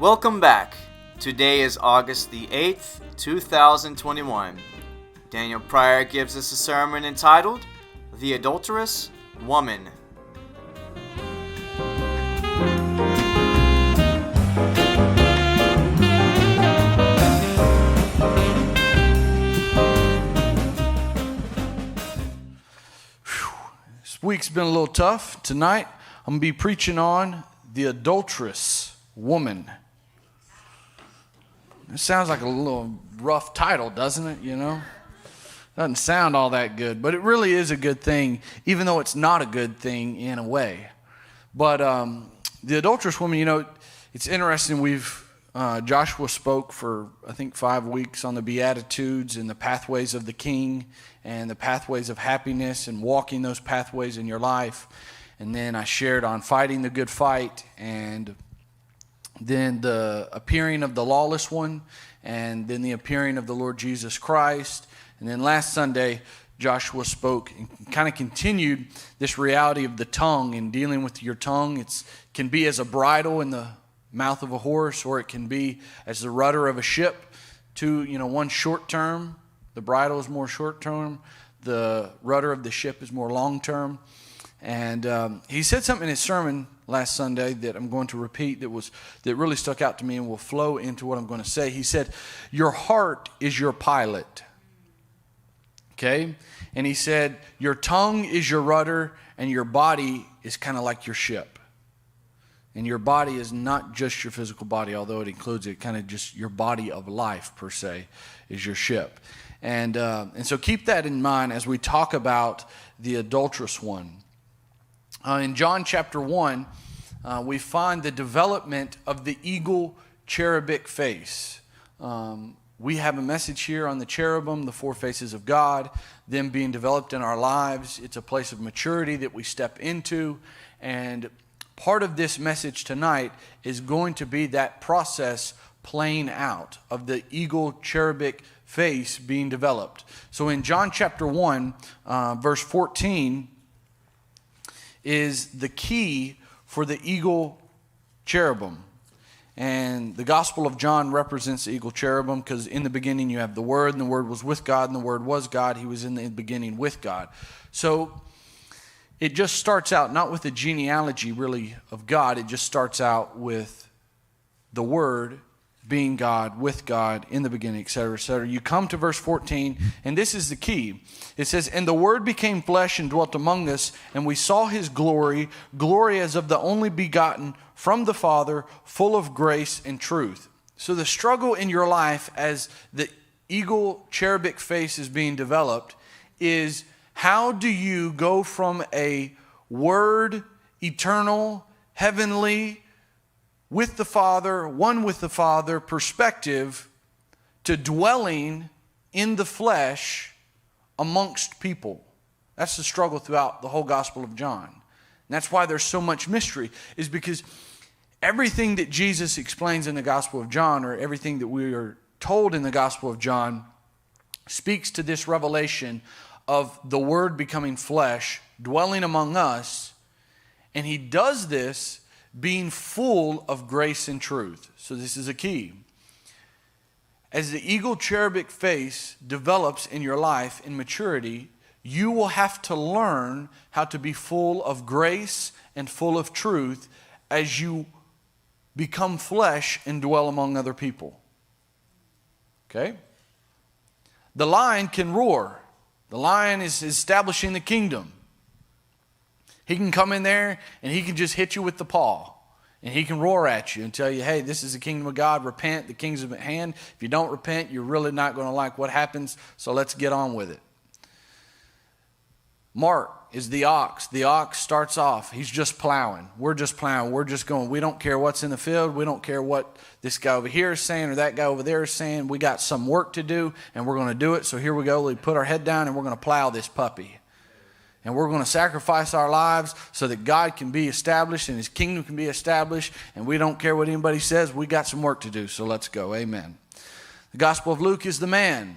Welcome back. Today is August the 8th, 2021. Daniel Pryor gives us a sermon entitled, The Adulterous Woman. This week's been a little tough. Tonight, I'm going to be preaching on the adulterous woman. It sounds like a little rough title, doesn't it? Doesn't sound all that good, but it really is a good thing, even though it's not a good thing in a way. But the adulterous woman, it's interesting. Joshua spoke for, I think, 5 weeks on the Beatitudes and the pathways of the King and the pathways of happiness and walking those pathways in your life. And then I shared on fighting the good fight, and then the appearing of the lawless one, and then the appearing of the Lord Jesus Christ. And then last Sunday, Joshua spoke and kind of continued this reality of the tongue and dealing with your tongue. It can be as a bridle in the mouth of a horse, or it can be as the rudder of a ship. One short term, the bridle is more short term, the rudder of the ship is more long term. And he said something in his sermon last Sunday that I'm going to repeat that really stuck out to me and will flow into what I'm going to say. He said, your heart is your pilot. Okay? And he said, your tongue is your rudder, and your body is kind of like your ship. And your body is not just your physical body, although it includes it, kind of just your body of life, per se, is your ship. And so keep that in mind as we talk about the adulterous one. In John chapter 1, we find the development of the eagle cherubic face. We have a message here on the cherubim, the 4 faces of God, them being developed in our lives. It's a place of maturity that we step into. And part of this message tonight is going to be that process playing out of the eagle cherubic face being developed. So in John chapter 1, verse 14, is the key for the eagle cherubim. And the Gospel of John represents the eagle cherubim because in the beginning you have the Word, and the Word was with God, and the Word was God. He was in the beginning with God. So it just starts out not with the genealogy really of God. It just starts out with the Word being God, with God, in the beginning, etc., etc. You come to verse 14, and this is the key. It says, and the Word became flesh and dwelt among us, and we saw His glory, glory as of the only begotten from the Father, full of grace and truth. So the struggle in your life as the eagle cherubic face is being developed is, how do you go from a Word, eternal, heavenly, with the Father, one with the Father perspective, to dwelling in the flesh amongst people? That's the struggle throughout the whole Gospel of John. And that's why there's so much mystery, is because everything that Jesus explains in the Gospel of John, or everything that we are told in the Gospel of John, speaks to this revelation of the Word becoming flesh, dwelling among us, and He does this being full of grace and truth. So this is a key. As the eagle cherubic face develops in your life in maturity, you will have to learn how to be full of grace and full of truth as you become flesh and dwell among other people. Okay? The lion can roar. The lion is establishing the kingdom. He can come in there and he can just hit you with the paw. And he can roar at you and tell you, hey, this is the kingdom of God. Repent, the king's at hand. If you don't repent, you're really not going to like what happens. So let's get on with it. Mark is the ox. The ox starts off, he's just plowing. We're just plowing. We're just going. We don't care what's in the field. We don't care what this guy over here is saying or that guy over there is saying. We got some work to do and we're going to do it. So here we go. We put our head down and we're going to plow this puppy. And we're going to sacrifice our lives so that God can be established and His kingdom can be established. And we don't care what anybody says. We got some work to do. So let's go. Amen. The Gospel of Luke is the man,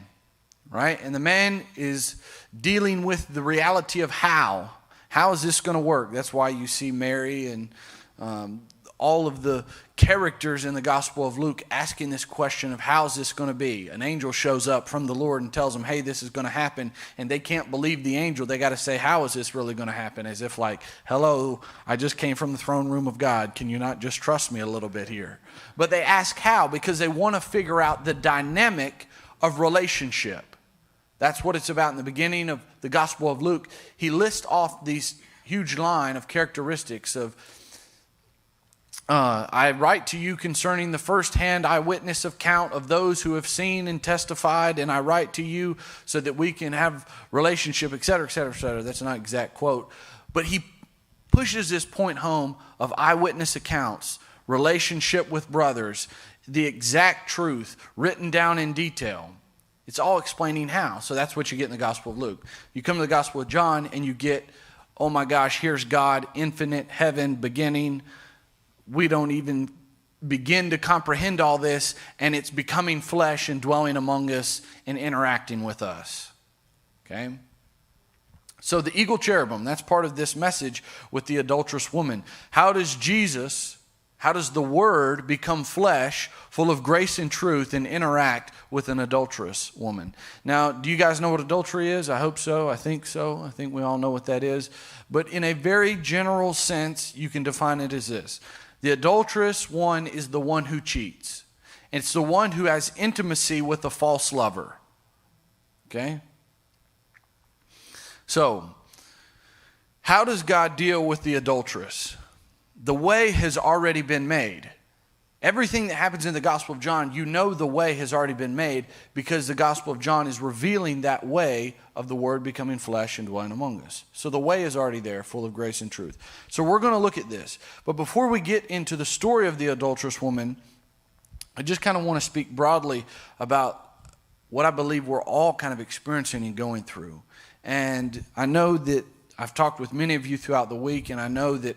right? And the man is dealing with the reality of how. How is this going to work? That's why you see Mary and all of the characters in the Gospel of Luke asking this question of how's this going to be? An angel shows up from the Lord and tells them, hey, this is going to happen. And they can't believe the angel. They got to say, how is this really going to happen? As if like, hello, I just came from the throne room of God. Can you not just trust me a little bit here? But they ask how because they want to figure out the dynamic of relationship. That's what it's about in the beginning of the Gospel of Luke. He lists off these huge line of characteristics of, I write to you concerning the first-hand eyewitness account of those who have seen and testified, and I write to you so that we can have relationship, et cetera, et cetera, et cetera. That's not an exact quote. But he pushes this point home of eyewitness accounts, relationship with brothers, the exact truth written down in detail. It's all explaining how. So that's what you get in the Gospel of Luke. You come to the Gospel of John and you get, oh my gosh, here's God, infinite, heaven, beginning. We don't even begin to comprehend all this, and it's becoming flesh and dwelling among us and interacting with us. Okay? So the eagle cherubim, that's part of this message with the adulterous woman. How does the Word become flesh, full of grace and truth, and interact with an adulterous woman? Now, do you guys know what adultery is? I hope so. I think so. I think we all know what that is. But in a very general sense, you can define it as this. The adulterous one is the one who cheats. It's the one who has intimacy with a false lover. Okay? So, how does God deal with the adulteress? The way has already been made. Everything that happens in the Gospel of John, you know the way has already been made because the Gospel of John is revealing that way of the Word becoming flesh and dwelling among us. So the way is already there, full of grace and truth. So we're going to look at this. But before we get into the story of the adulterous woman, I just kind of want to speak broadly about what I believe we're all kind of experiencing and going through. And I know that I've talked with many of you throughout the week, and I know that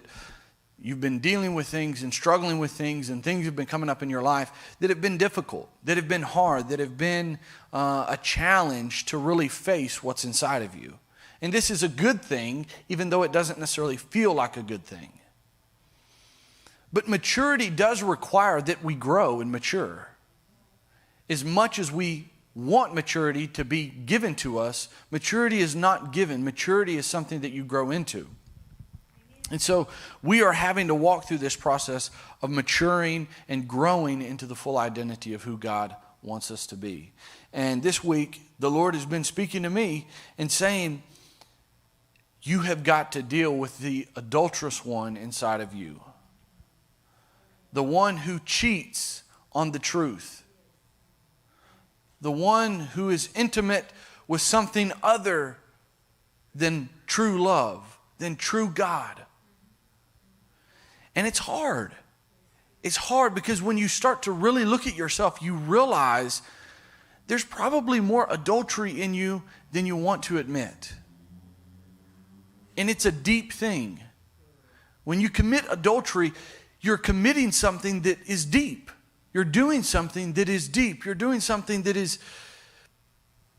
you've been dealing with things and struggling with things, and things have been coming up in your life that have been difficult, that have been hard, that have been a challenge to really face what's inside of you. And this is a good thing, even though it doesn't necessarily feel like a good thing. But maturity does require that we grow and mature. As much as we want maturity to be given to us, maturity is not given. Maturity is something that you grow into. And so we are having to walk through this process of maturing and growing into the full identity of who God wants us to be. And this week, the Lord has been speaking to me and saying, you have got to deal with the adulterous one inside of you. The one who cheats on the truth. The one who is intimate with something other than true love, than true God. And it's hard. It's hard because when you start to really look at yourself, you realize there's probably more adultery in you than you want to admit. And it's a deep thing. When you commit adultery, you're committing something that is deep. You're doing something that is deep. You're doing something that is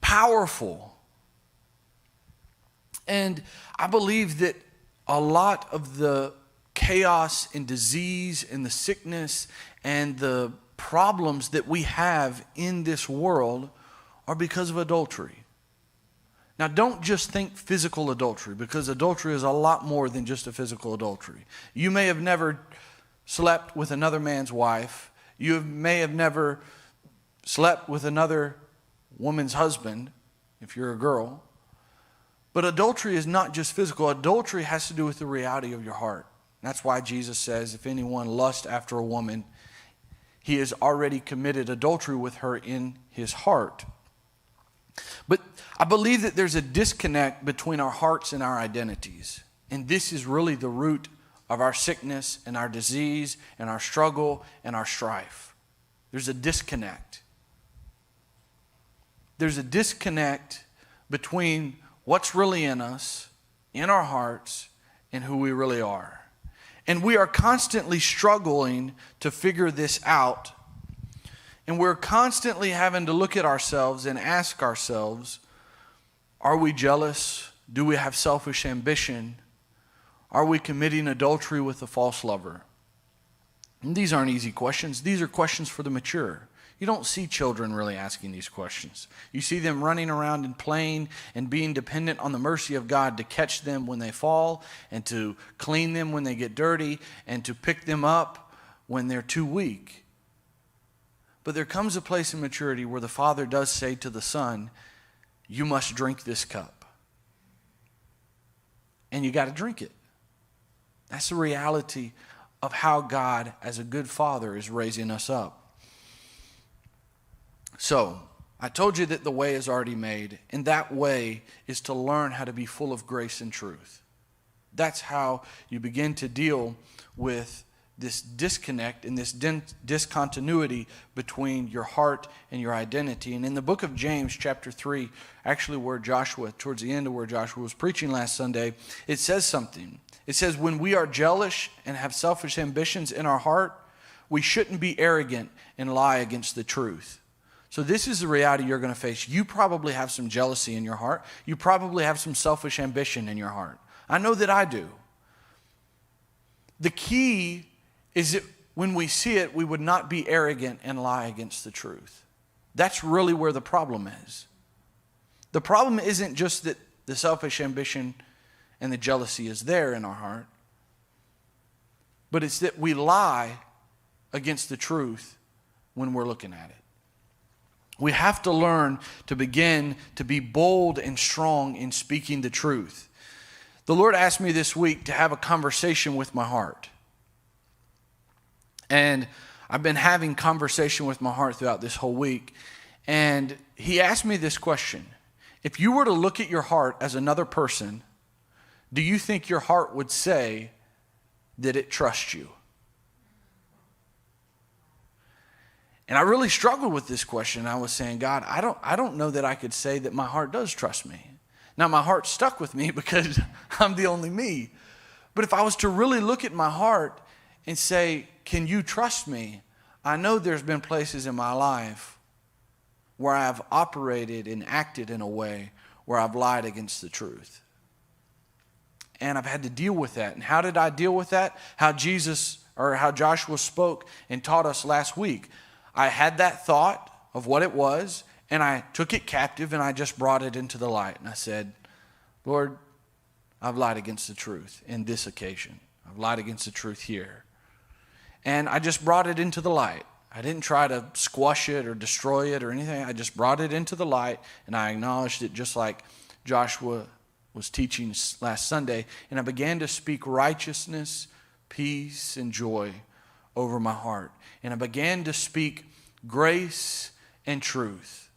powerful. And I believe that a lot of the chaos and disease and the sickness and the problems that we have in this world are because of adultery. Now, don't just think physical adultery, because adultery is a lot more than just a physical adultery. You may have never slept with another man's wife. You may have never slept with another woman's husband, if you're a girl. But adultery is not just physical. Adultery has to do with the reality of your heart. That's why Jesus says, if anyone lusts after a woman, he has already committed adultery with her in his heart. But I believe that there's a disconnect between our hearts and our identities. And this is really the root of our sickness and our disease and our struggle and our strife. There's a disconnect. There's a disconnect between what's really in us, in our hearts, and who we really are. And we are constantly struggling to figure this out. And we're constantly having to look at ourselves and ask ourselves, are we jealous? Do we have selfish ambition? Are we committing adultery with a false lover? And these aren't easy questions. These are questions for the mature. You don't see children really asking these questions. You see them running around and playing and being dependent on the mercy of God to catch them when they fall and to clean them when they get dirty and to pick them up when they're too weak. But there comes a place in maturity where the Father does say to the Son, you must drink this cup. And you got to drink it. That's the reality of how God, as a good Father, is raising us up. So, I told you that the way is already made, and that way is to learn how to be full of grace and truth. That's how you begin to deal with this disconnect and this discontinuity between your heart and your identity. And in the book of James, chapter 3, actually towards the end of where Joshua was preaching last Sunday, it says something. It says, when we are jealous and have selfish ambitions in our heart, we shouldn't be arrogant and lie against the truth. So this is the reality you're going to face. You probably have some jealousy in your heart. You probably have some selfish ambition in your heart. I know that I do. The key is that when we see it, we would not be arrogant and lie against the truth. That's really where the problem is. The problem isn't just that the selfish ambition and the jealousy is there in our heart, but it's that we lie against the truth when we're looking at it. We have to learn to begin to be bold and strong in speaking the truth. The Lord asked me this week to have a conversation with my heart. And I've been having conversation with my heart throughout this whole week. And He asked me this question. If you were to look at your heart as another person, do you think your heart would say that it trusts you? And I really struggled with this question. I was saying, God, I don't know that I could say that my heart does trust me. Now, my heart stuck with me because I'm the only me. But if I was to really look at my heart and say, can you trust me? I know there's been places in my life where I've operated and acted in a way where I've lied against the truth. And I've had to deal with that. And how did I deal with that? How Joshua spoke and taught us last week. I had that thought of what it was, and I took it captive, and I just brought it into the light. And I said, Lord, I've lied against the truth in this occasion. I've lied against the truth here. And I just brought it into the light. I didn't try to squash it or destroy it or anything. I just brought it into the light, and I acknowledged it just like Joshua was teaching last Sunday. And I began to speak righteousness, peace, and joy over my heart. And I began to speak grace and truth.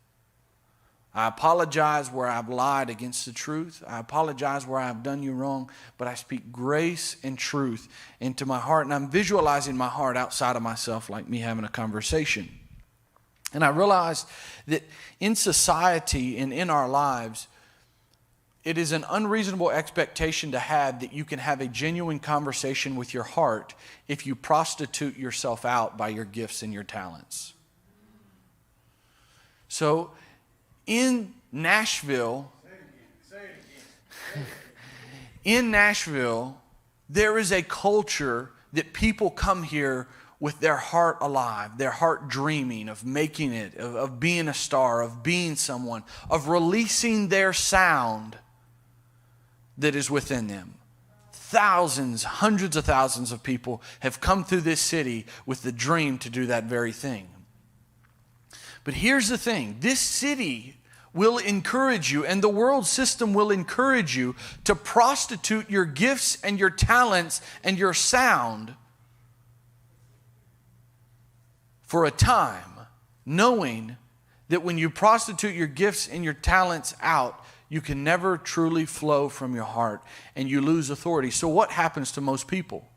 I apologize where I've lied against the truth. I apologize where I've done you wrong. But I speak grace and truth into my heart. And I'm visualizing my heart outside of myself like me having a conversation. And I realized that in society and in our lives, it is an unreasonable expectation to have that you can have a genuine conversation with your heart if you prostitute yourself out by your gifts and your talents. So, in Nashville, there is a culture that people come here with their heart alive, their heart dreaming of making it, of being a star, of being someone, of releasing their sound that is within them. Thousands, hundreds of thousands of people have come through this city with the dream to do that very thing. But here's the thing. This city will encourage you, and the world system will encourage you to prostitute your gifts and your talents and your sound for a time, knowing that when you prostitute your gifts and your talents out, you can never truly flow from your heart, and you lose authority. So what happens to most people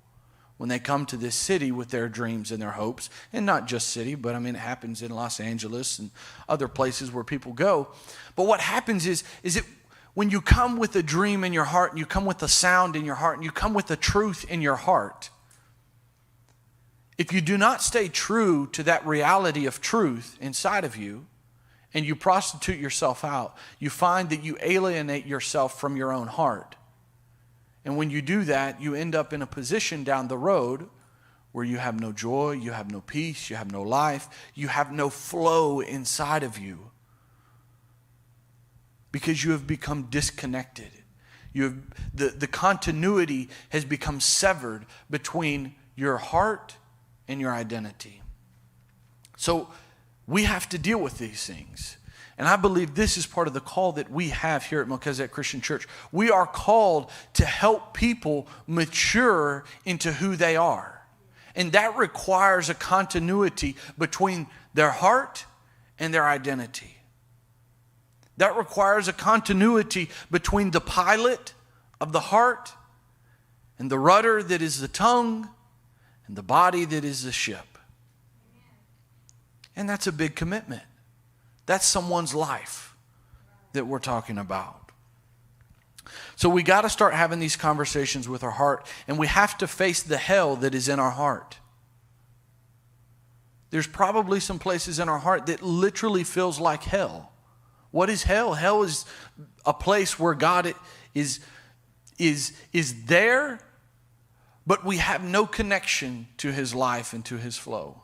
when they come to this city with their dreams and their hopes? And not just city, but it happens in Los Angeles and other places where people go. But what happens is that when you come with a dream in your heart, and you come with a sound in your heart, and you come with the truth in your heart, if you do not stay true to that reality of truth inside of you, and you prostitute yourself out, you find that you alienate yourself from your own heart. And when you do that, you end up in a position down the road where you have no joy, you have no peace, you have no life, you have no flow inside of you. Because you have become disconnected. The continuity has become severed between your heart and your identity. So we have to deal with these things. And I believe this is part of the call that we have here at Melchizedek Christian Church. We are called to help people mature into who they are. And that requires a continuity between their heart and their identity. That requires a continuity between the pilot of the heart and the rudder that is the tongue and the body that is the ship. And that's a big commitment. That's someone's life that we're talking about. So we got to start having these conversations with our heart, and we have to face the hell that is in our heart. There's probably some places in our heart that literally feels like hell. What is hell? Hell is a place where God is there, but we have no connection to his life and to his flow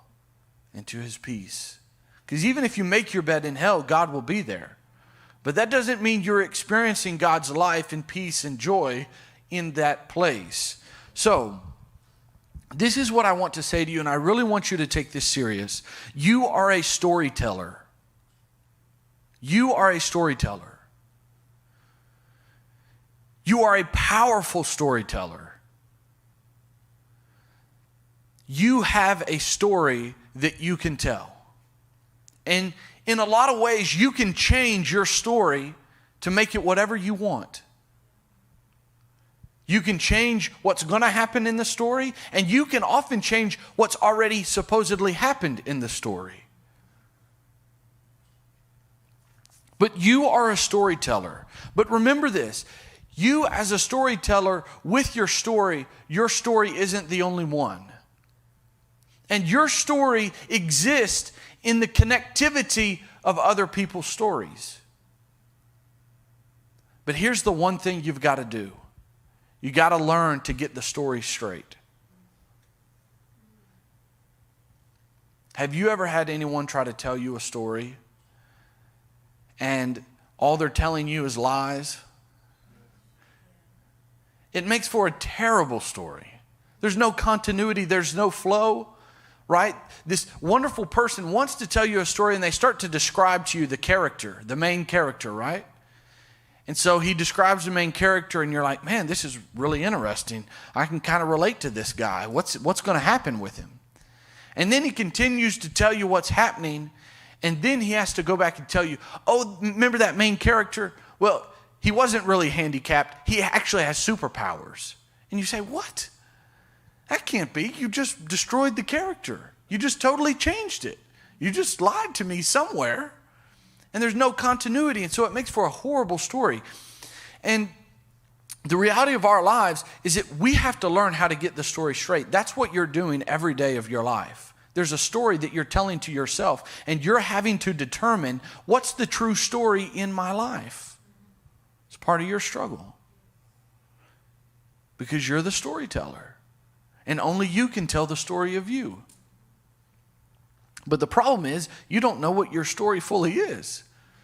and to his peace. Because even if you make your bed in hell, God will be there. But that doesn't mean you're experiencing God's life and peace and joy in that place. So, this is what I want to say to you, and I really want you to take this serious. You are a storyteller. You are a storyteller. You are a powerful storyteller. You have a story that you can tell. And in a lot of ways, you can change your story to make it whatever you want. You can change what's going to happen in the story, and you can often change what's already supposedly happened in the story. But you are a storyteller. But remember this, you as a storyteller with your story isn't the only one. And your story exists in the connectivity of other people's stories. But here's the one thing you've got to do. You got to learn to get the story straight. Have you ever had anyone try to tell you a story and all they're telling you is lies? It makes for a terrible story. There's no continuity, there's no flow. Right? This wonderful person wants to tell you a story, and they start to describe to you the character, the main character, right? And so he describes the main character, and you're like, man, this is really interesting. I can kind of relate to this guy. What's going to happen with him? And then he continues to tell you what's happening, and then he has to go back and tell you, oh, remember that main character? Well, he wasn't really handicapped. He actually has superpowers. And you say, what? That can't be. You just destroyed the character. You just totally changed it. You just lied to me somewhere. And there's no continuity. And so it makes for a horrible story. And the reality of our lives is that we have to learn how to get the story straight. That's what you're doing every day of your life. There's a story that you're telling to yourself. And you're having to determine what's the true story in my life. It's part of your struggle. Because you're the storyteller. And only you can tell the story of you. But the problem is, you don't know what your story fully is.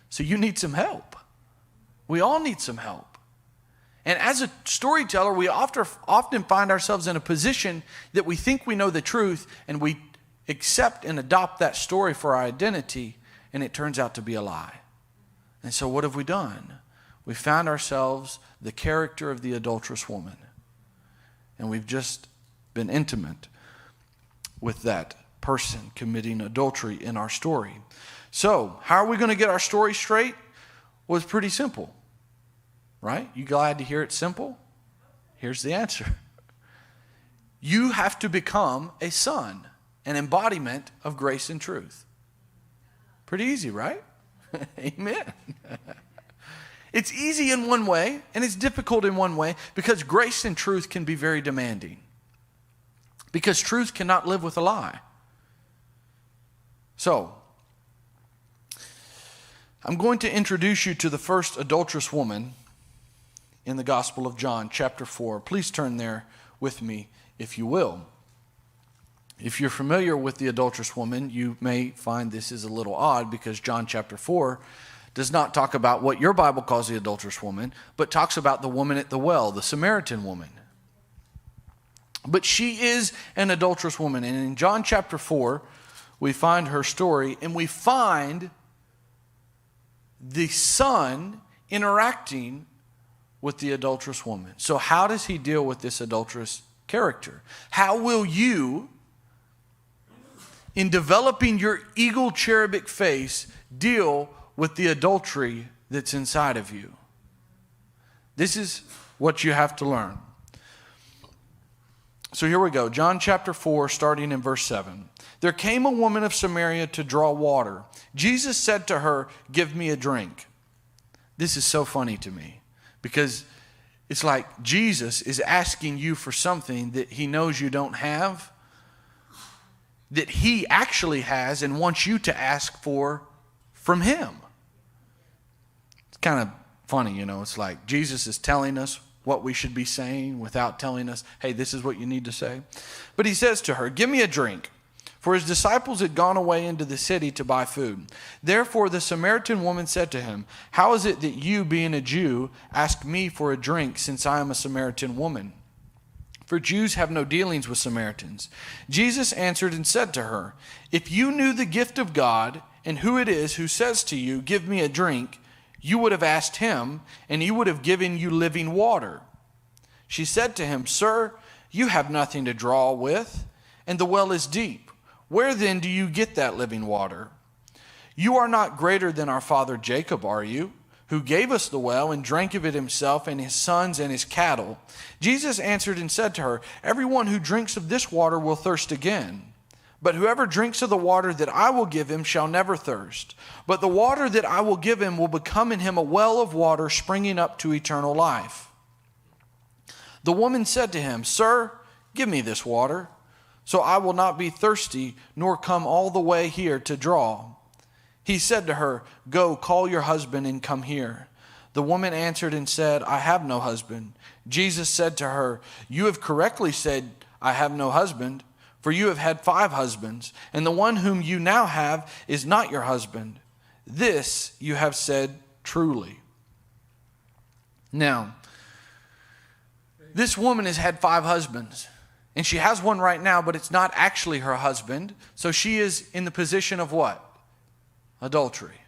So you need some help. We all need some help. And as a storyteller, we often find ourselves in a position that we think we know the truth, and we accept and adopt that story for our identity, and it turns out to be a lie. And so what have we done? We found ourselves the character of the adulterous woman. And we've just been intimate with that person committing adultery in our story. So, how are we going to get our story straight? Well, it's pretty simple, right? You glad to hear it's simple? Here's the answer. You have to become a son, an embodiment of grace and truth. Pretty easy, right? Amen. It's easy in one way, and it's difficult in one way, because grace and truth can be very demanding. Because truth cannot live with a lie. So, I'm going to introduce you to the first adulterous woman in the Gospel of John, chapter 4. Please turn there with me, if you will. If you're familiar with the adulterous woman, you may find this is a little odd because John chapter 4 does not talk about what your Bible calls the adulterous woman, but talks about the woman at the well, the Samaritan woman. But she is an adulterous woman. And in John chapter 4, we find her story, and we find the son interacting with the adulterous woman. So how does he deal with this adulterous character? How will you, in developing your eagle cherubic face, deal with the adultery that's inside of you? This is what you have to learn. So here we go. John chapter 4, starting in verse 7. There came a woman of Samaria to draw water. Jesus said to her, "Give me a drink." This is so funny to me because it's like Jesus is asking you for something that he knows you don't have, that he actually has and wants you to ask for from him. It's kind of funny, It's like Jesus is telling us what we should be saying without telling us, hey, this is what you need to say. But he says to her, "Give me a drink." For his disciples had gone away into the city to buy food. Therefore the Samaritan woman said to him, "How is it that you, being a Jew, ask me for a drink, since I am a Samaritan woman?" For Jews have no dealings with Samaritans. Jesus answered and said to her, "If you knew the gift of God and who it is who says to you, 'Give me a drink,' you would have asked him, and he would have given you living water." She said to him, "Sir, you have nothing to draw with, and the well is deep. Where then do you get that living water? You are not greater than our father Jacob, are you, who gave us the well and drank of it himself and his sons and his cattle?" Jesus answered and said to her, "Everyone who drinks of this water will thirst again. But whoever drinks of the water that I will give him shall never thirst. But the water that I will give him will become in him a well of water springing up to eternal life." The woman said to him, "Sir, give me this water, so I will not be thirsty, nor come all the way here to draw." He said to her, "Go, call your husband and come here." The woman answered and said, "I have no husband." Jesus said to her, "You have correctly said, 'I have no husband,' for you have had 5 husbands, and the one whom you now have is not your husband. This you have said truly." Now, this woman has had 5 husbands. And she has one right now, but it's not actually her husband. So she is in the position of what? Adultery.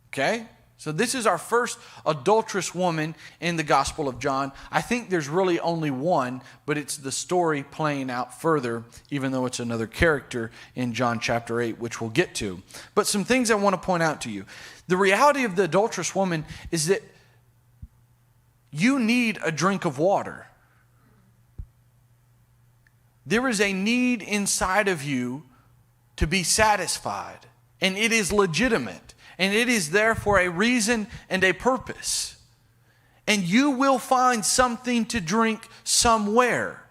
Okay? So this is our first adulterous woman in the Gospel of John. I think there's really only one, but it's the story playing out further, even though it's another character in John chapter 8, which we'll get to. But some things I want to point out to you. The reality of the adulterous woman is that you need a drink of water. There is a need inside of you to be satisfied, and it is legitimate, and it is there for a reason and a purpose. And you will find something to drink somewhere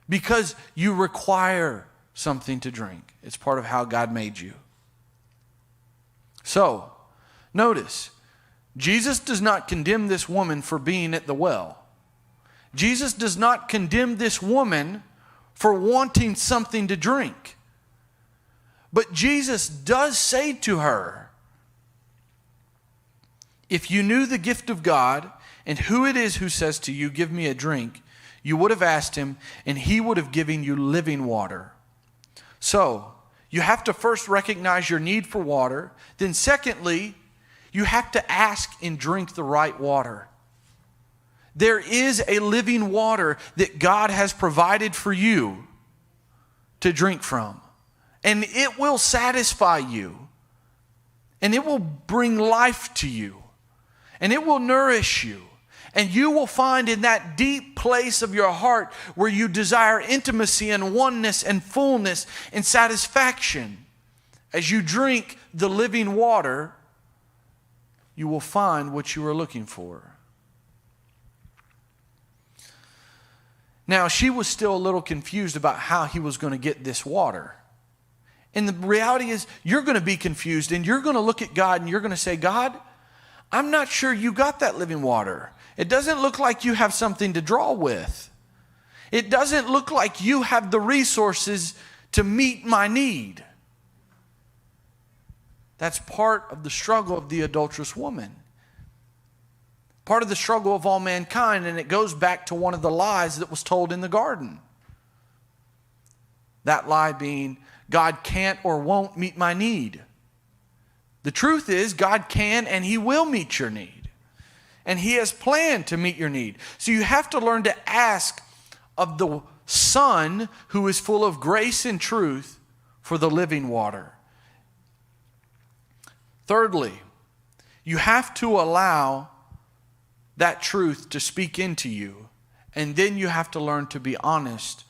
because you require something to drink. It's part of how God made you. So, notice, Jesus does not condemn this woman for being at the well. Jesus does not condemn this woman for wanting something to drink. But Jesus does say to her, "If you knew the gift of God and who it is who says to you, 'Give me a drink,' you would have asked him, and he would have given you living water." So, you have to first recognize your need for water. Then secondly, you have to ask and drink the right water. There is a living water that God has provided for you to drink from. And it will satisfy you. And it will bring life to you. And it will nourish you. And you will find in that deep place of your heart where you desire intimacy and oneness and fullness and satisfaction. As you drink the living water, you will find what you are looking for. Now, she was still a little confused about how he was going to get this water. And the reality is, you're going to be confused, and you're going to look at God, and you're going to say, "God, I'm not sure you got that living water. It doesn't look like you have something to draw with. It doesn't look like you have the resources to meet my need. That's part of the struggle of the adulterous woman. Part of the struggle of all mankind, and it goes back to one of the lies that was told in the garden. That lie being, God can't or won't meet my need. The truth is, God can and He will meet your need. And He has planned to meet your need. So you have to learn to ask of the Son who is full of grace and truth for the living water. Thirdly, you have to allow that truth to speak into you. And then you have to learn to be honest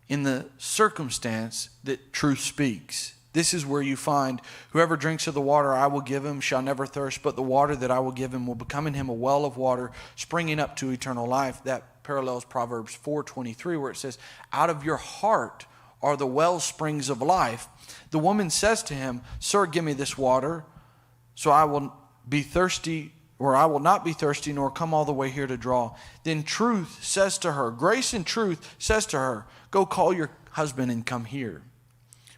in the circumstance that truth speaks. This is where you find, whoever drinks of the water I will give him shall never thirst, but the water that I will give him will become in him a well of water springing up to eternal life. That parallels Proverbs 4:23, where it says, out of your heart are the well springs of life. The woman says to him, Sir, give me this water, so I will be thirsty, or I will not be thirsty, nor come all the way here to draw. Then truth says to her, grace and truth says to her, go call your husband and come here.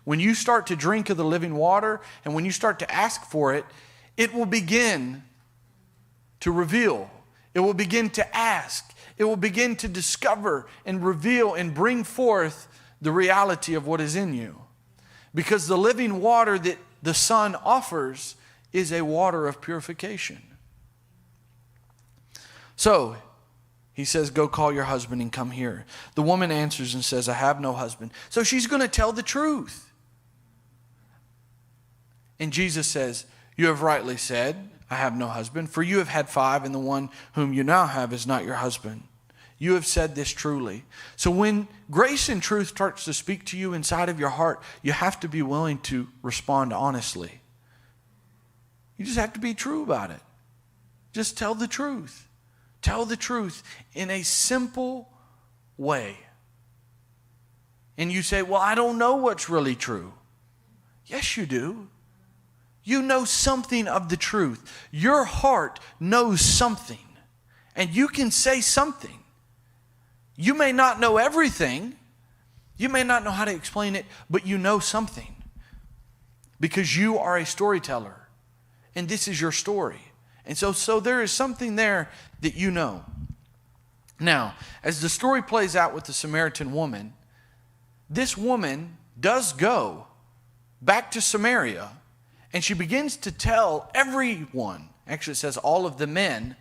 When you start to drink of the living water, and when you start to ask for it, it will begin to reveal. It will begin to ask. It will begin to discover and reveal and bring forth the reality of what is in you. Because the living water that the Son offers is a water of purification. So, he says, go call your husband and come here. The woman answers and says, I have no husband. So she's going to tell the truth. And Jesus says, you have rightly said, I have no husband, for you have had 5, and the one whom you now have is not your husband. You have said this truly. So when grace and truth starts to speak to you inside of your heart, you have to be willing to respond honestly. You just have to be true about it. Just tell the truth. Tell the truth in a simple way. And you say, well, I don't know what's really true. Yes, you do. You know something of the truth. Your heart knows something. And you can say something. You may not know everything. You may not know how to explain it, but you know something. Because you are a storyteller. And this is your story. And so there is something there that you know. Now, as the story plays out with the Samaritan woman, this woman does go back to Samaria, and she begins to tell everyone, actually it says all of the men,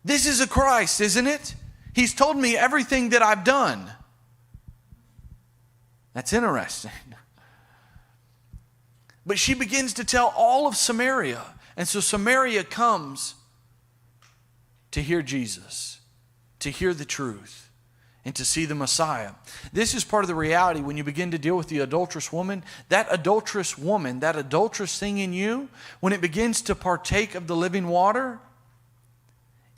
this is a Christ, isn't it? He's told me everything that I've done. That's interesting. But she begins to tell all of Samaria. And so Samaria comes to hear Jesus, to hear the truth, and to see the Messiah. This is part of the reality when you begin to deal with the adulterous woman. That adulterous woman, that adulterous thing in you, when it begins to partake of the living water,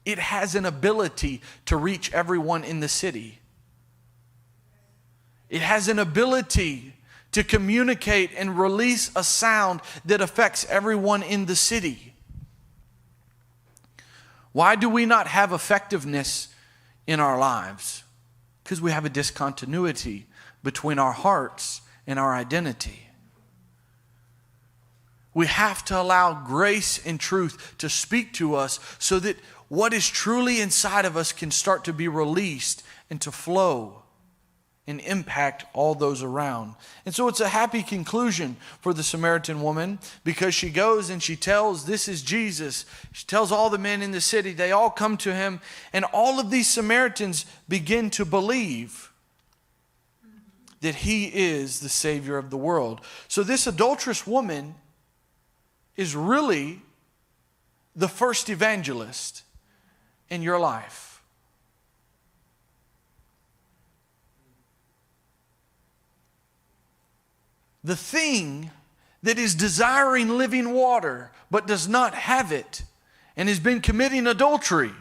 it has an ability to reach everyone in the city. It has an ability to communicate and release a sound that affects everyone in the city. Why do we not have effectiveness in our lives? Because we have a discontinuity between our hearts and our identity. We have to allow grace and truth to speak to us so that what is truly inside of us can start to be released and to flow and impact all those around. And so it's a happy conclusion for the Samaritan woman, because she goes and she tells, this is Jesus. She tells all the men in the city, they all come to him, and all of these Samaritans begin to believe that he is the Savior of the world. So this adulterous woman is really the first evangelist in your life. The thing that is desiring living water but does not have it and has been committing adultery,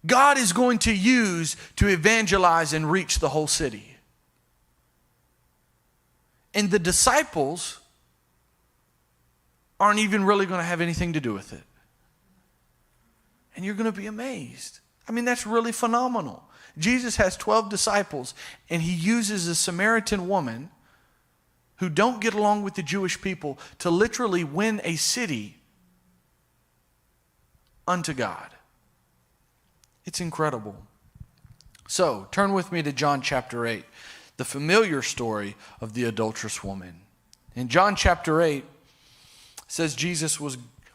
God is going to use to evangelize and reach the whole city. And the disciples aren't even really going to have anything to do with it. And you're going to be amazed. I mean, that's really phenomenal. Jesus has 12 disciples, and he uses a Samaritan woman who don't get along with the Jewish people to literally win a city unto God. It's incredible. So, turn with me to John chapter 8, the familiar story of the adulterous woman. In John chapter 8, it says Jesus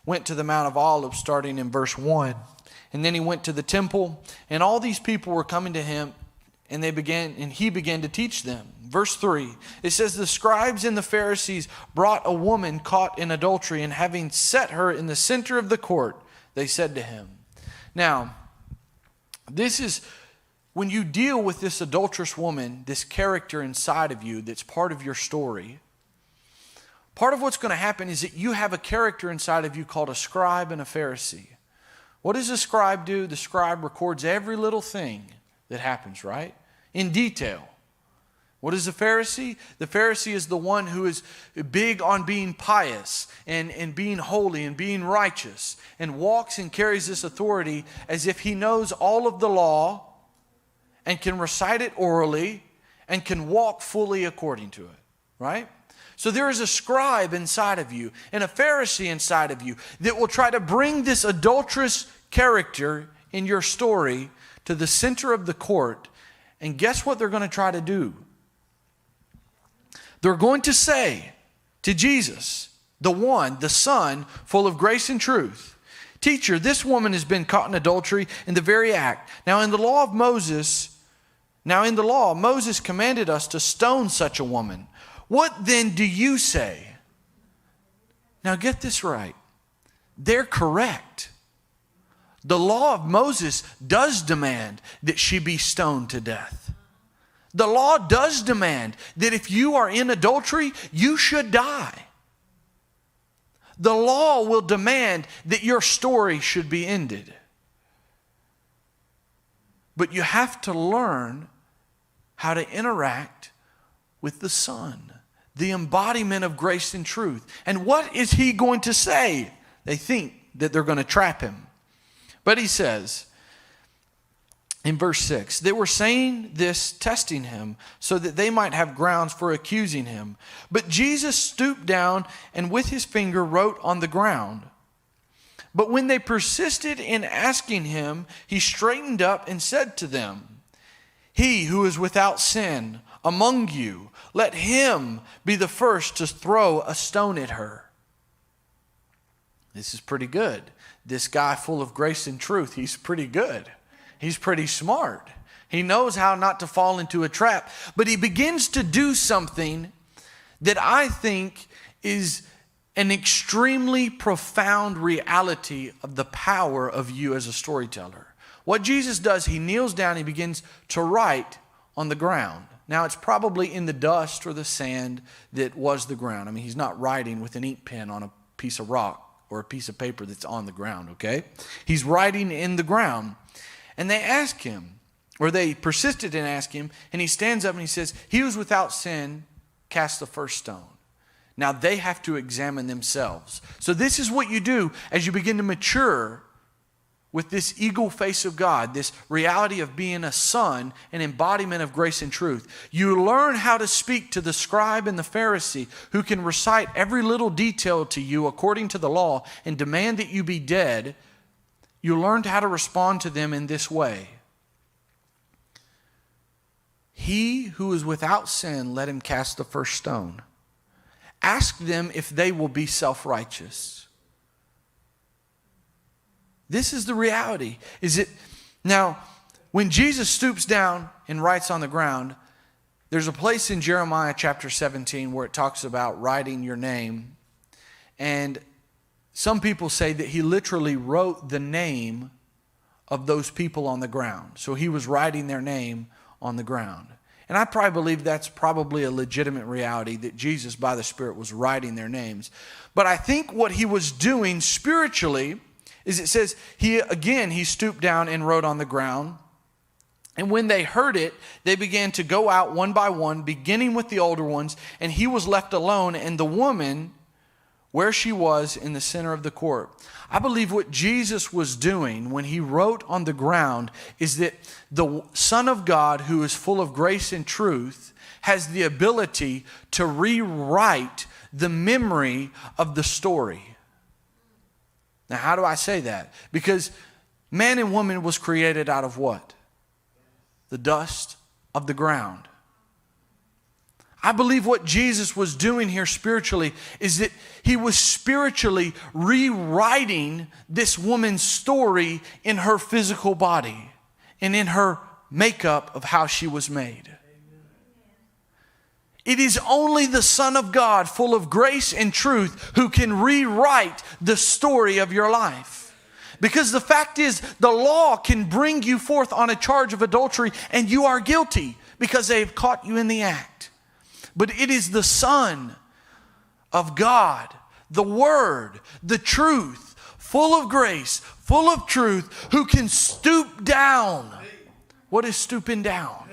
went to the Mount of Olives starting in verse 1. And then he went to the temple, and all these people were coming to him, and he began to teach them. Verse 3, it says, the scribes and the Pharisees brought a woman caught in adultery, and having set her in the center of the court, they said to him. Now, this is, when you deal with this adulterous woman, this character inside of you that's part of your story, part of what's going to happen is that you have a character inside of you called a scribe and a Pharisee. What does a scribe do? The scribe records every little thing that happens, right? In detail. What is the Pharisee? The Pharisee is the one who is big on being pious and being holy and being righteous, and walks and carries this authority as if he knows all of the law and can recite it orally and can walk fully according to it, right? So there is a scribe inside of you and a Pharisee inside of you that will try to bring this adulterous character in your story to the center of the court. And guess what they're going to try to do? They're going to say to Jesus, the Son, full of grace and truth, Teacher, this woman has been caught in adultery in the very act. Now in the law, Moses commanded us to stone such a woman. What then do you say? Now get this right. They're correct. The law of Moses does demand that she be stoned to death. The law does demand that if you are in adultery, you should die. The law will demand that your story should be ended. But you have to learn how to interact with the Son, the embodiment of grace and truth. And what is he going to say? They think that they're going to trap him. But he says, in verse 6, they were saying this, testing him, so that they might have grounds for accusing him. But Jesus stooped down and with his finger wrote on the ground. But when they persisted in asking him, he straightened up and said to them, He who is without sin among you, let him be the first to throw a stone at her. This is pretty good. This guy full of grace and truth, he's pretty good. He's pretty smart. He knows how not to fall into a trap. But he begins to do something that I think is an extremely profound reality of the power of you as a storyteller. What Jesus does, he kneels down, he begins to write on the ground. Now, it's probably in the dust or the sand that was the ground. I mean, he's not writing with an ink pen on a piece of rock or a piece of paper that's on the ground, okay? He's writing in the ground. And they ask him, or they persisted in asking him, and he stands up and he says, He who is without sin, cast the first stone. Now they have to examine themselves. So this is what you do as you begin to mature with this eagle face of God, this reality of being a son, an embodiment of grace and truth. You learn how to speak to the scribe and the Pharisee who can recite every little detail to you according to the law and demand that you be dead. You learned how to respond to them in this way. He who is without sin, let him cast the first stone. Ask them if they will be self-righteous. This is the reality. Now, when Jesus stoops down and writes on the ground, there's a place in Jeremiah chapter 17 where it talks about writing your name. And some people say that he literally wrote the name of those people on the ground. So he was writing their name on the ground. And I probably believe that's probably a legitimate reality, that Jesus by the Spirit was writing their names. But I think what he was doing spiritually is, it says, he stooped down and wrote on the ground. And when they heard it, they began to go out one by one, beginning with the older ones, and he was left alone, and the woman where she was in the center of the court. I believe what Jesus was doing when he wrote on the ground is that the Son of God, who is full of grace and truth, has the ability to rewrite the memory of the story. Now, how do I say that? Because man and woman was created out of what? The dust of the ground. I believe what Jesus was doing here spiritually is that he was spiritually rewriting this woman's story in her physical body and in her makeup of how she was made. It is only the Son of God, full of grace and truth, who can rewrite the story of your life. Because the fact is, the law can bring you forth on a charge of adultery and you are guilty because they have caught you in the act. But it is the Son of God, the Word, the truth, full of grace, full of truth, who can stoop down. What is stooping down?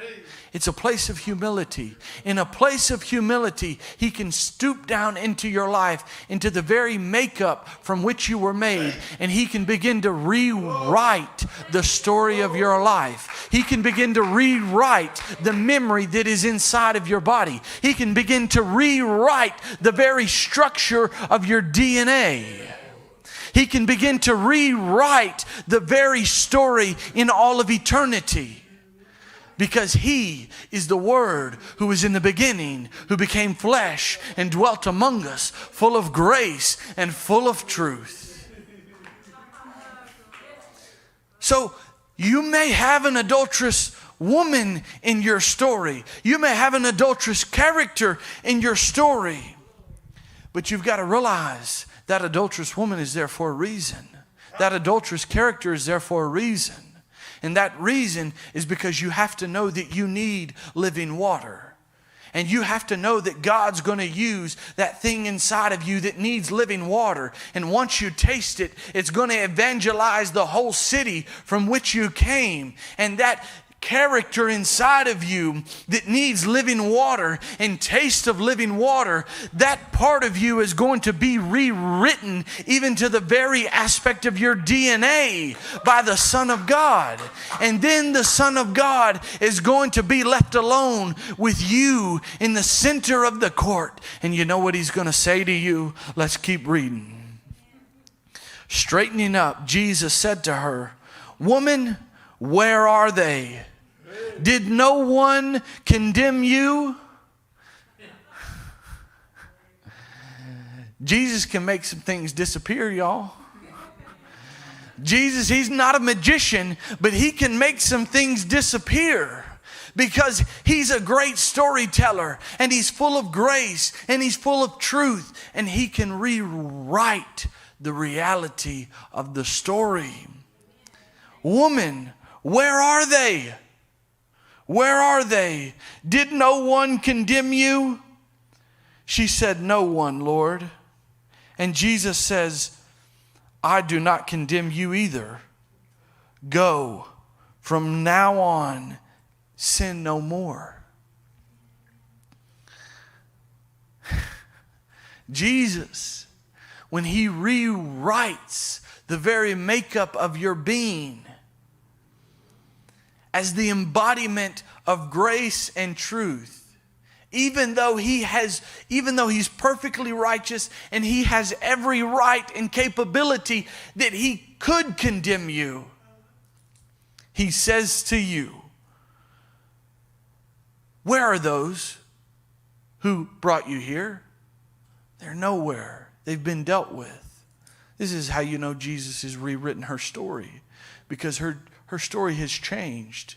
It's a place of humility. In a place of humility, he can stoop down into your life, into the very makeup from which you were made, and he can begin to rewrite the story of your life. He can begin to rewrite the memory that is inside of your body. He can begin to rewrite the very structure of your DNA. He can begin to rewrite the very story in all of eternity. Because he is the Word who was in the beginning, who became flesh and dwelt among us, full of grace and full of truth. So you may have an adulterous woman in your story. You may have an adulterous character in your story. But you've got to realize that adulterous woman is there for a reason. That adulterous character is there for a reason. And that reason is because you have to know that you need living water. And you have to know that God's going to use that thing inside of you that needs living water. And once you taste it, it's going to evangelize the whole city from which you came. And that character inside of you that needs living water and taste of living water, that part of you is going to be rewritten even to the very aspect of your DNA by the Son of God. And then the Son of God is going to be left alone with you in the center of the court. And you know what he's going to say to you? Let's keep reading. Straightening up, Jesus said to her, "Woman, where are they? Did no one condemn you?" Jesus can make some things disappear, y'all. Jesus, he's not a magician, but he can make some things disappear because he's a great storyteller and he's full of grace and he's full of truth and he can rewrite the reality of the story. Woman, where are they? Where are they? Did no one condemn you? She said, "No one, Lord." And Jesus says, "I do not condemn you either. Go, from now on, sin no more." Jesus, when he rewrites the very makeup of your being, as the embodiment of grace and truth, even though he's perfectly righteous and he has every right and capability that he could condemn you, he says to you, "Where are those who brought you here?" They're nowhere. They've been dealt with. This is how you know Jesus has rewritten her story, because her story has changed.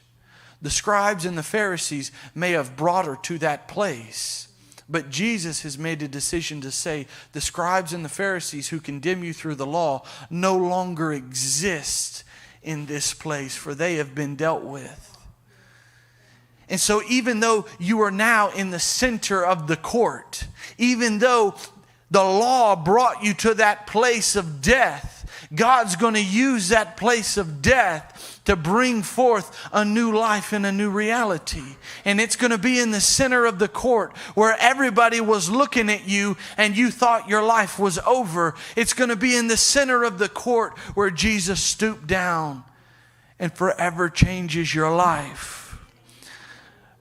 The scribes and the Pharisees may have brought her to that place, but Jesus has made a decision to say the scribes and the Pharisees who condemn you through the law no longer exist in this place, for they have been dealt with. And so even though you are now in the center of the court, even though the law brought you to that place of death, God's going to use that place of death to bring forth a new life and a new reality. And it's going to be in the center of the court where everybody was looking at you and you thought your life was over. It's going to be in the center of the court where Jesus stooped down and forever changes your life.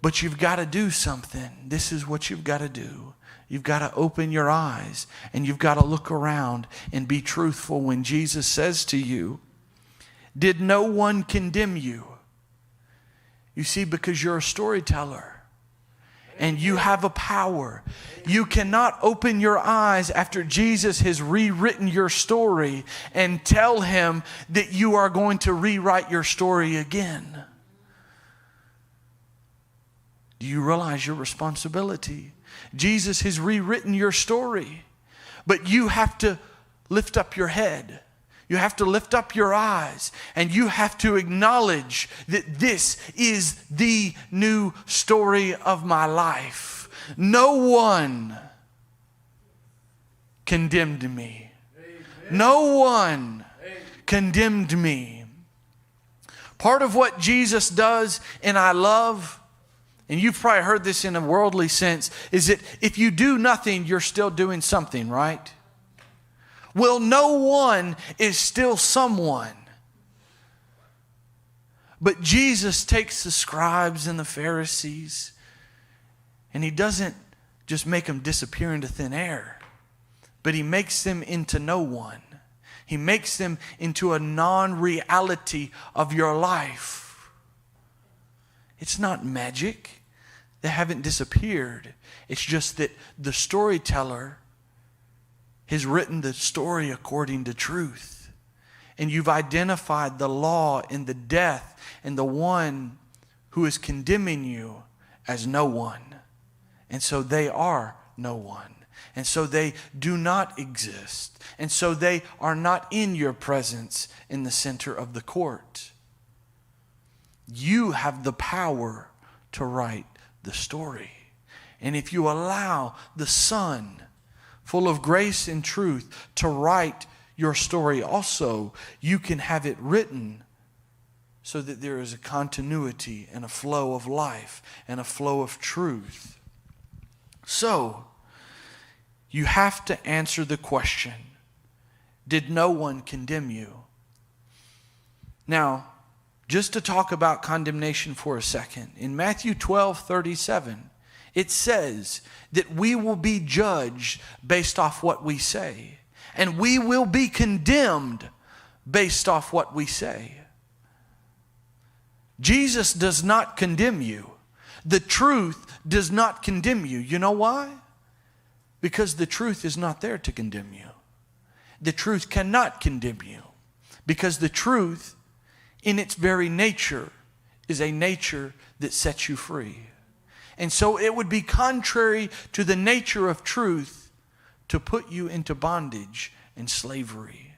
But you've got to do something. This is what you've got to do. You've got to open your eyes and you've got to look around and be truthful when Jesus says to you, did no one condemn you? You see, because you're a storyteller and you have a power. You cannot open your eyes after Jesus has rewritten your story and tell him that you are going to rewrite your story again. Do you realize your responsibility? Jesus has rewritten your story, but you have to lift up your head. You have to lift up your eyes, and you have to acknowledge that this is the new story of my life. No one condemned me. No one condemned me. Part of what Jesus does, and I love, and you've probably heard this in a worldly sense, is that if you do nothing, you're still doing something, right? Well, no one is still someone. But Jesus takes the scribes and the Pharisees, and he doesn't just make them disappear into thin air, but he makes them into no one. He makes them into a non-reality of your life. It's not magic. They haven't disappeared. It's just that the storyteller has written the story according to truth. And you've identified the law and the death and the one who is condemning you as no one. And so they are no one. And so they do not exist. And so they are not in your presence in the center of the court. You have the power to write the story. And if you allow the Son, full of grace and truth, to write your story also, you can have it written so that there is a continuity and a flow of life and a flow of truth. So, you have to answer the question, did no one condemn you? Now, just to talk about condemnation for a second, in Matthew 12:37, it says that we will be judged based off what we say. And we will be condemned based off what we say. Jesus does not condemn you. The truth does not condemn you. You know why? Because the truth is not there to condemn you. The truth cannot condemn you. Because the truth, in its very nature, is a nature that sets you free. And so it would be contrary to the nature of truth to put you into bondage and slavery.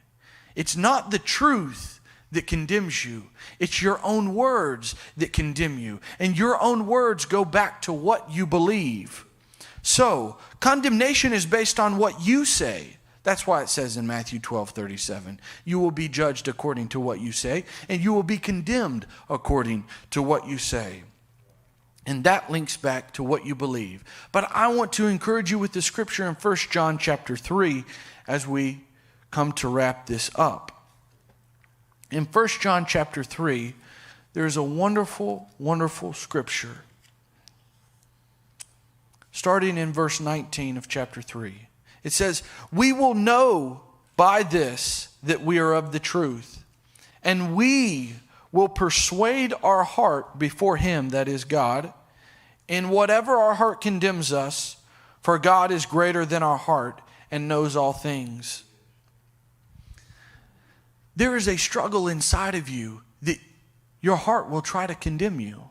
It's not the truth that condemns you. It's your own words that condemn you. And your own words go back to what you believe. So, condemnation is based on what you say. That's why it says in Matthew 12:37, you will be judged according to what you say, and you will be condemned according to what you say. And that links back to what you believe. But I want to encourage you with the scripture in 1 John chapter 3 as we come to wrap this up. In 1 John chapter 3, there's a wonderful, wonderful scripture. Starting in verse 19 of chapter 3. It says, we will know by this that we are of the truth, and we will persuade our heart before him, that is God, in whatever our heart condemns us, for God is greater than our heart and knows all things. There is a struggle inside of you that your heart will try to condemn you.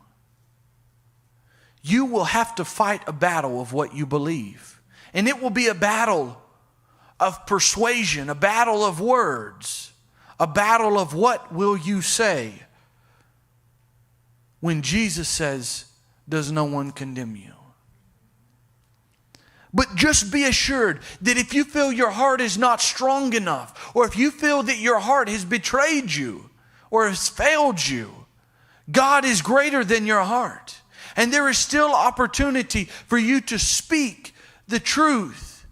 You will have to fight a battle of what you believe. And it will be a battle of persuasion, a battle of words, a battle of what will you say when Jesus says, does no one condemn you? But just be assured that if you feel your heart is not strong enough, or if you feel that your heart has betrayed you or has failed you, God is greater than your heart. And there is still opportunity for you to speak the truth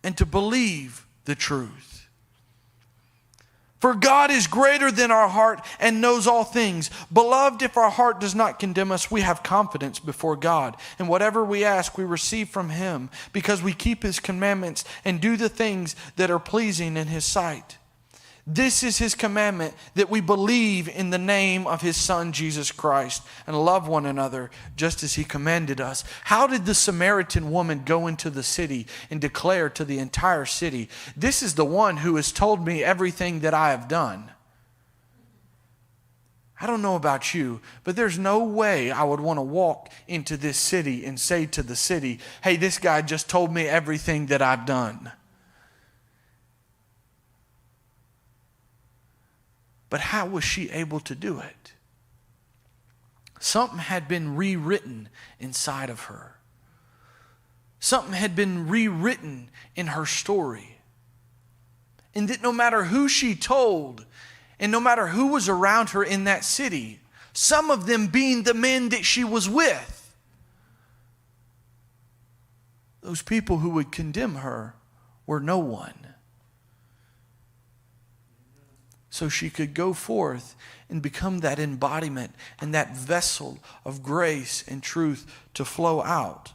and to believe the truth. For God is greater than our heart and knows all things. Beloved, if our heart does not condemn us, we have confidence before God. And whatever we ask, we receive from Him, because we keep His commandments and do the things that are pleasing in His sight. This is His commandment, that we believe in the name of His Son, Jesus Christ, and love one another just as He commanded us. How did the Samaritan woman go into the city and declare to the entire city, "This is the one who has told me everything that I have done"? I don't know about you, but there's no way I would want to walk into this city and say to the city, "Hey, this guy just told me everything that I've done." But how was she able to do it? Something had been rewritten inside of her. Something had been rewritten in her story. And that no matter who she told, and no matter who was around her in that city, some of them being the men that she was with, those people who would condemn her were no one. So she could go forth and become that embodiment and that vessel of grace and truth to flow out.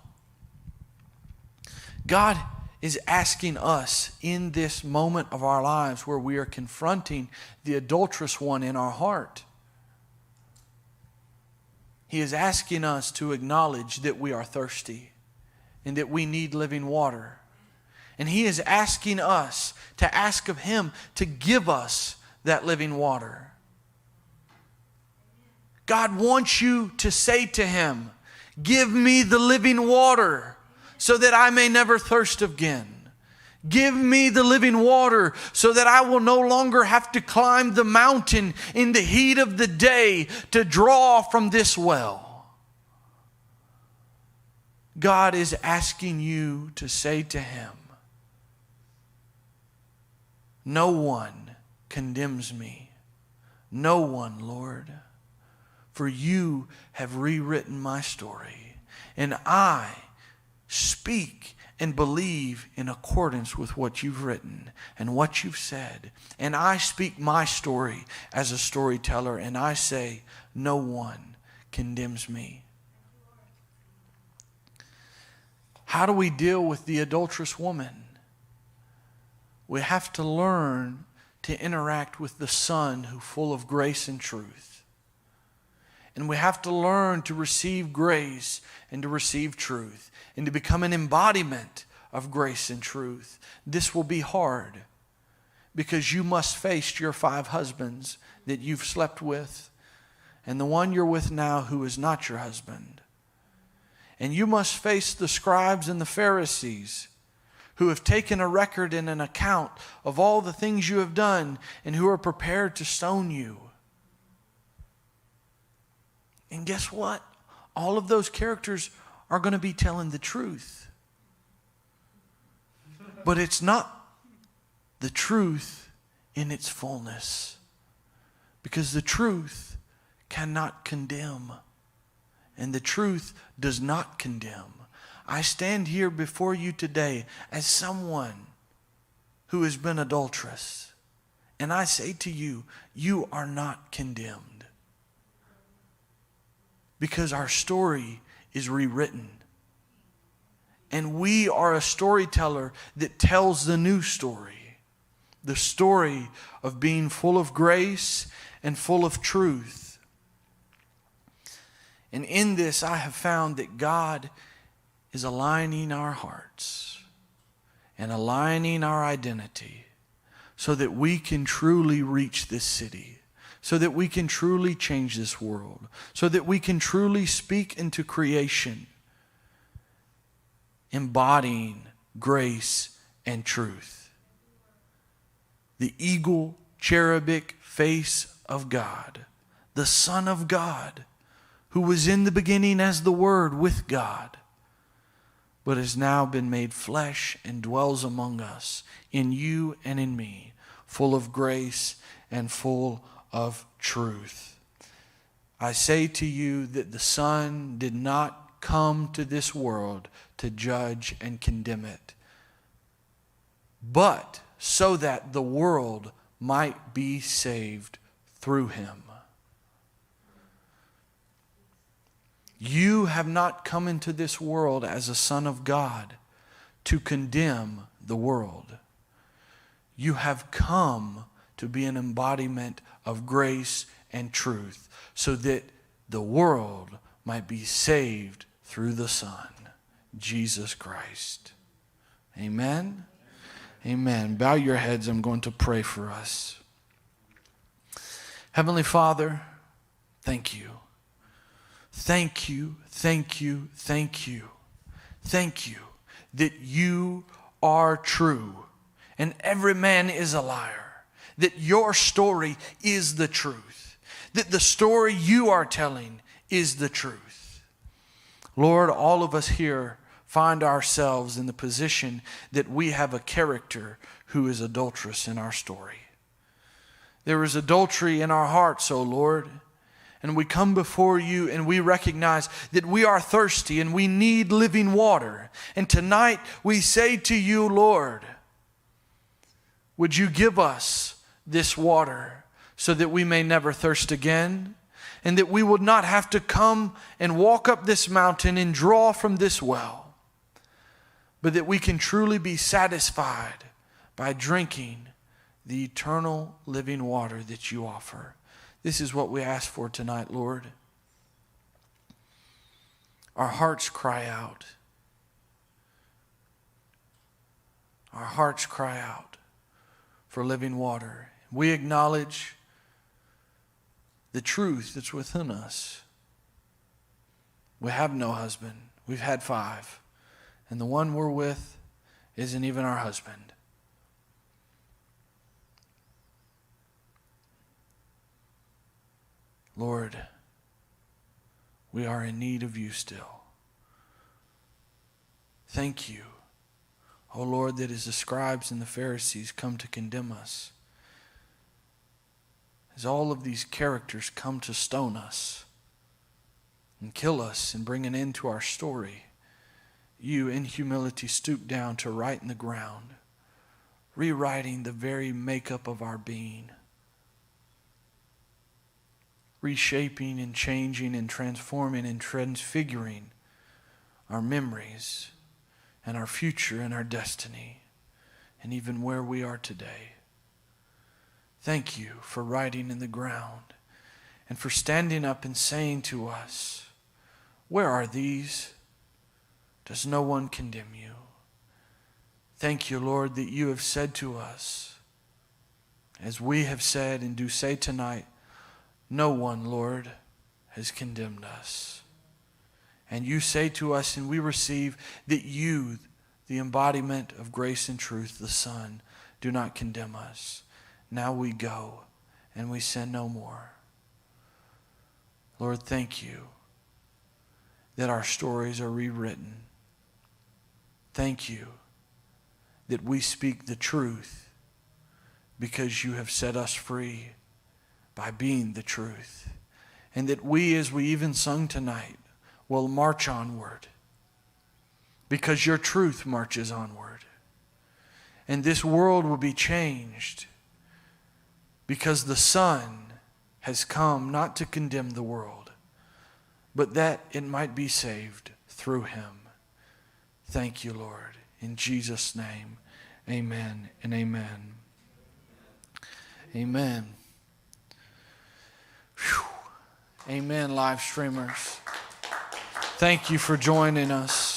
God is asking us in this moment of our lives where we are confronting the adulterous one in our heart. He is asking us to acknowledge that we are thirsty and that we need living water. And He is asking us to ask of Him to give us that living water. God wants you to say to Him, "Give me the living water so that I may never thirst again. Give me the living water so that I will no longer have to climb the mountain in the heat of the day to draw from this well." God is asking you to say to Him, "No one condemns me. No one, Lord. For you have rewritten my story, and I speak and believe in accordance with what you've written and what you've said. And I speak my story as a storyteller, and I say, no one condemns me." How do we deal with the adulterous woman? We have to learn to interact with the Son who's full of grace and truth. And we have to learn to receive grace and to receive truth and to become an embodiment of grace and truth. This will be hard because you must face your 5 husbands that you've slept with and the one you're with now who is not your husband. And you must face the scribes and the Pharisees who have taken a record and an account of all the things you have done and who are prepared to stone you. And guess what? All of those characters are going to be telling the truth. But it's not the truth in its fullness, because the truth cannot condemn, and the truth does not condemn. I stand here before you today as someone who has been adulterous. And I say to you, you are not condemned. Because our story is rewritten. And we are a storyteller that tells the new story. The story of being full of grace and full of truth. And in this I have found that God is aligning our hearts and aligning our identity so that we can truly reach this city, so that we can truly change this world, so that we can truly speak into creation, embodying grace and truth. The eagle, cherubic face of God, the Son of God, who was in the beginning as the Word with God, but has now been made flesh and dwells among us, in you and in me, full of grace and full of truth. I say to you that the Son did not come to this world to judge and condemn it, but so that the world might be saved through him. You have not come into this world as a son of God to condemn the world. You have come to be an embodiment of grace and truth, so that the world might be saved through the Son, Jesus Christ. Amen? Amen. Bow your heads. I'm going to pray for us. Heavenly Father, thank you. Thank you, thank you, thank you. Thank you that you are true and every man is a liar. That your story is the truth. That the story you are telling is the truth. Lord, all of us here find ourselves in the position that we have a character who is adulterous in our story. There is adultery in our hearts, O Lord. And we come before you and we recognize that we are thirsty and we need living water. And tonight we say to you, Lord, would you give us this water so that we may never thirst again? And that we would not have to come and walk up this mountain and draw from this well. But that we can truly be satisfied by drinking the eternal living water that you offer. This is what we ask for tonight, Lord. Our hearts cry out. Our hearts cry out for living water. We acknowledge the truth that's within us. We have no husband. We've had 5. And the one we're with isn't even our husband. Lord, we are in need of you still. Thank you, O Lord, that as the scribes and the Pharisees come to condemn us, as all of these characters come to stone us and kill us and bring an end to our story, you in humility stoop down to write in the ground, rewriting the very makeup of our being, reshaping and changing and transforming and transfiguring our memories and our future and our destiny and even where we are today. Thank you for writing in the ground and for standing up and saying to us, where are these? Does no one condemn you? Thank you, Lord, that you have said to us, as we have said and do say tonight, no one, Lord, has condemned us. And you say to us, and we receive, that you, the embodiment of grace and truth, the Son, do not condemn us. Now we go, and we sin no more. Lord, thank you that our stories are rewritten. Thank you that we speak the truth because you have set us free by being the truth. And that we, as we even sung tonight, will march onward because your truth marches onward. And this world will be changed because the Son has come not to condemn the world, but that it might be saved through him. Thank you, Lord. In Jesus' name, amen and amen. Amen. Whew. Amen, live streamers. Thank you for joining us.